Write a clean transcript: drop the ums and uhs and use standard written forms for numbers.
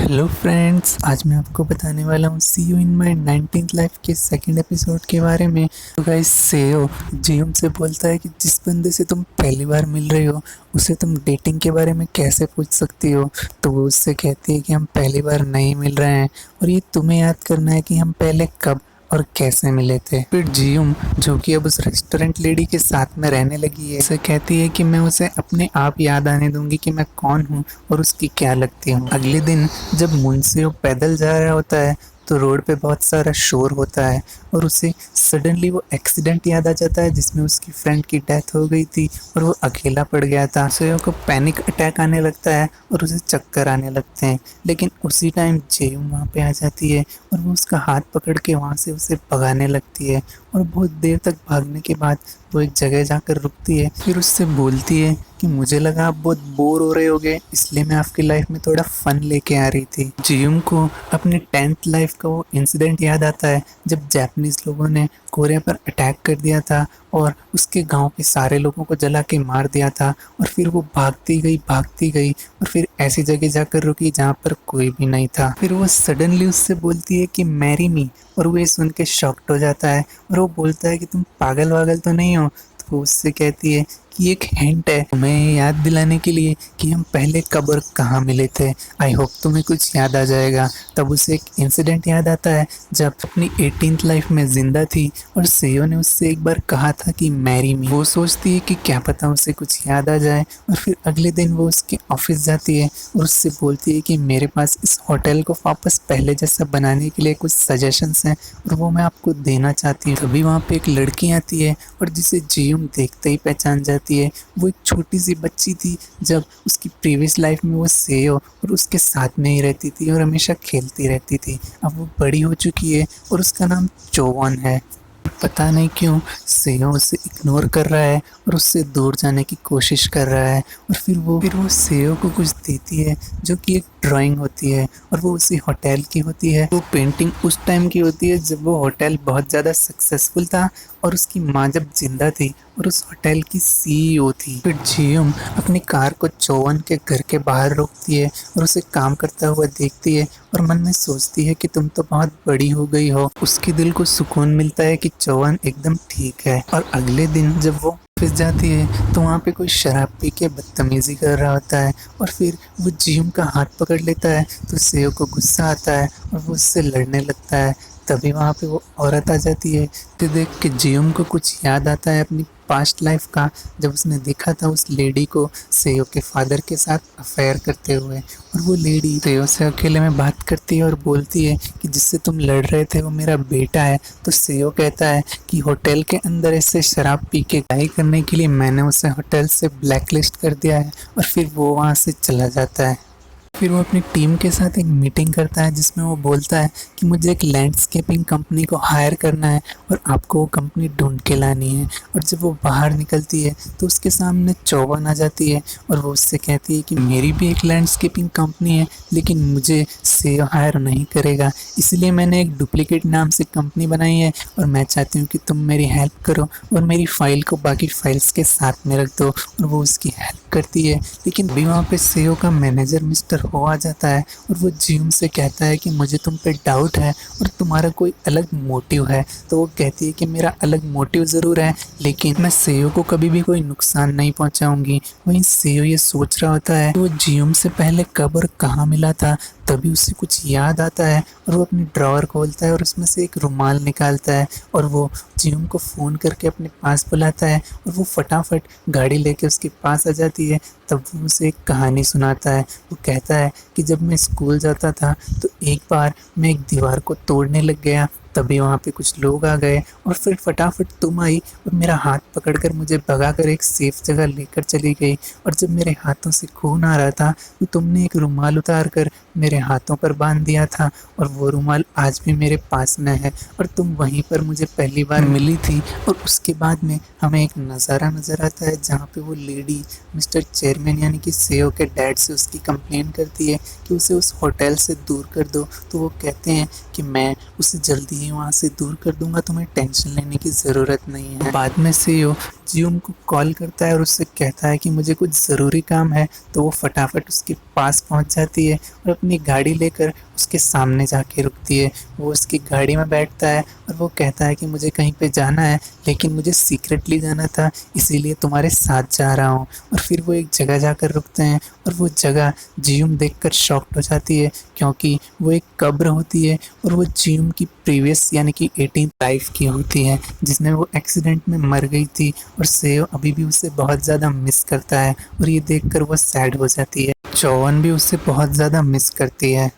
Hello friends, आज मैं आपको बताने वाला हूँ see you in my 19th life के सेकंड एपिसोड के बारे में। तो गाइस, सेयो जियोम से बोलता है कि जिस बंदे से तुम पहली बार मिल रहे हो उसे तुम डेटिंग के बारे में कैसे पूछ सकती हो। तो वो उससे कहती है कि हम पहली बार नहीं मिल रहे हैं और ये तुम्हें याद करना है कि हम पहले कब और कैसे मिले थे। फिर जियुम, जो कि अब उस रेस्टोरेंट लेडी के साथ में रहने लगी है, उसे कहती है कि मैं उसे अपने आप याद आने दूंगी कि मैं कौन हूँ और उसकी क्या लगती हूँ। अगले दिन जब मुंशियो पैदल जा रहा होता है तो रोड पे बहुत सारा शोर होता है और उसे सडनली वो एक्सीडेंट याद आ जाता है जिसमें उसकी फ्रेंड की डेथ हो गई थी और वो अकेला पड़ गया था। सेयो को पैनिक अटैक आने लगता है और उसे चक्कर आने लगते हैं, लेकिन उसी टाइम जेयूम वहाँ पे आ जाती है और वो उसका हाथ पकड़ के वहाँ से उसे भगाने लगती है। और बहुत देर तक भागने के बाद वो एक जगह जाकर रुकती है, फिर उससे बोलती है कि मुझे लगा आप बहुत बोर हो रहे होगे, इसलिए मैं आपकी लाइफ में थोड़ा फन लेके आ रही थी। जियुम को अपने 10th लाइफ का वो इंसिडेंट याद आता है जब जापानीज लोगों ने कोरिया पर अटैक कर दिया था और उसके गांव के सारे लोगों को जला के मार दिया था। और फिर वो भागती गई और फिर ऐसी जगह जाकर रुकी जहाँ पर कोई भी नहीं था। फिर वो सडनली उससे बोलती है कि मैरी मी, और वो ये सुन के शॉक्ड हो जाता है और वो बोलता है कि तुम पागल वागल तो नहीं हो। तो वो उससे कहती है कि एक हिंट है तुम्हें याद दिलाने के लिए कि हम पहले कब और कहाँ मिले थे। आई होप तुम्हें कुछ याद आ जाएगा। तब उसे एक इंसिडेंट याद आता है जब अपनी 18th लाइफ में जिंदा थी और सेयो ने उससे एक बार कहा था कि मैरी मी। वो सोचती है कि क्या पता उसे कुछ याद आ जाए और फिर अगले दिन वो उसके ऑफिस जाती है और उससे बोलती है कि मेरे पास इस होटल को वापस पहले जैसा बनाने के लिए कुछ सजेशंस हैं और वो मैं आपको देना चाहती हूँ। तभी वहाँ पे एक लड़की आती है और जिसे जियुम देखते ही पहचान जाती है। वो एक छोटी सी बच्ची थी जब उसकी प्रीवियस लाइफ में वो सेयो और उसके साथ में ही रहती थी और हमेशा खेलती रहती थी। अब वो बड़ी हो चुकी है और उसका नाम चोवन है। पता नहीं क्यों सेयो उसे इग्नोर कर रहा है और उससे दूर जाने की कोशिश कर रहा है। और फिर वो सेयो को कुछ देती है जो कि एक ड्राइंग होती है और वो उसी होटल की होती है। वो पेंटिंग उस टाइम की होती है जब वो होटल बहुत ज़्यादा सक्सेसफुल था और उसकी माँ जब जिंदा थी और उस होटल की सीईओ थी। फिर जियुम अपनी कार को चोवन के घर के बाहर रोकती है और उसे काम करता हुआ देखती है और मन में सोचती है कि तुम तो बहुत बड़ी हो गई हो। उसके दिल को सुकून मिलता है कि चोवन एकदम ठीक है। और अगले दिन जब वो ऑफिस जाती है तो वहाँ पे कोई शराब पी के बदतमीजी कर रहा होता है और फिर वो जियुम का हाथ पकड़ लेता है तो सेयो को गुस्सा आता है और वो उससे लड़ने लगता है। तभी वहाँ पे वो औरत आ जाती है। तो देख के जियुम को कुछ याद आता है अपनी पास्ट लाइफ का, जब उसने देखा था उस लेडी को सेयो के फादर के साथ अफेयर करते हुए। और वो लेडी सेयो से अकेले में बात करती है और बोलती है कि जिससे तुम लड़ रहे थे वो मेरा बेटा है। तो सेयो कहता है कि होटल के अंदर ऐसे शराब पी के गाई करने के लिए मैंने उसे होटल से ब्लैकलिस्ट कर दिया है। और फिर वो वहाँ से चला जाता है। फिर वो अपनी टीम के साथ एक मीटिंग करता है जिसमें वो बोलता है कि मुझे एक लैंडस्केपिंग कंपनी को हायर करना है और आपको वो कंपनी ढूंढ के लानी है। और जब वो बाहर निकलती है तो उसके सामने चौवन आ जाती है और वो उससे कहती है कि मेरी भी एक लैंडस्केपिंग कंपनी है लेकिन मुझे से हायर नहीं करेगा, इसलिए मैंने एक डुप्लीकेट नाम से कंपनी बनाई है और मैं चाहती हूँ कि तुम मेरी हेल्प करो और मेरी फाइल को बाकी फाइल्स के साथ में रख दो। और वो उसकी हेल्प करती है। लेकिन अभी वहाँ पे सेयो का मैनेजर मिस्टर हो आ जाता है और वो जियुम से कहता है कि मुझे तुम पे डाउट है और तुम्हारा कोई अलग मोटिव है। तो वो कहती है कि मेरा अलग मोटिव ज़रूर है लेकिन मैं सेयो को कभी भी कोई नुकसान नहीं पहुंचाऊंगी। वहीं सेयो ये सोच रहा होता है कि वो जियुम से पहले कब और कहाँ मिला था। तभी उसे कुछ याद आता है और वो अपनी ड्रॉअर खोलता है और उसमें से एक रुमाल निकालता है और वो जियुम को फ़ोन करके अपने पास बुलाता है और वो फटाफट गाड़ी लेके उसके पास आ जाती है। तब वो उसे एक कहानी सुनाता है। वो कहता है कि जब मैं स्कूल जाता था तो एक बार मैं एक दीवार को तोड़ने लग गया, तभी वहाँ पे कुछ लोग आ गए और फिर फटाफट तुम आई और मेरा हाथ पकड़कर मुझे भगाकर एक सेफ जगह लेकर चली गई। और जब मेरे हाथों से खून आ रहा था तो तुमने एक रुमाल उतार कर मेरे हाथों पर बांध दिया था और वो रुमाल आज भी मेरे पास में है। और तुम वहीं पर मुझे पहली बार मिली थी। और उसके बाद में हमें एक नज़ारा नज़र आता है जहाँ पे वो लेडी मिस्टर चेयरमैन यानी कि सेयो के डैड से उसकी कंप्लेन करती है कि उसे उस होटल से दूर कर दो। तो वो कहते हैं कि मैं उसे जल्दी ही वहाँ से दूर कर दूंगा, तुम्हें टेंशन लेने की ज़रूरत नहीं है। बाद में सेयो जियुम को कॉल करता है और उससे कहता है कि मुझे कुछ ज़रूरी काम है। तो वो फटाफट उसके पास पहुंच जाती है और अपनी गाड़ी लेकर उसके सामने जाके रुकती है। वो उसकी गाड़ी में बैठता है और वो कहता है कि मुझे कहीं पे जाना है, लेकिन मुझे सीक्रेटली जाना था, इसीलिए तुम्हारे साथ जा रहा हूँ। और फिर वो एक जगह जाकर रुकते हैं और वो जगह जियुम देखकर शॉक्ड हो जाती है, क्योंकि वो एक कब्र होती है और वो जियुम की प्रीवियस यानी कि 18th लाइफ की होती है, जिसमें वो एक्सीडेंट में मर गई थी। और सेयो अभी भी उसे बहुत ज़्यादा मिस करता है और ये देखकर वो सैड हो जाती है। चोवन भी उसे बहुत ज़्यादा मिस करती है।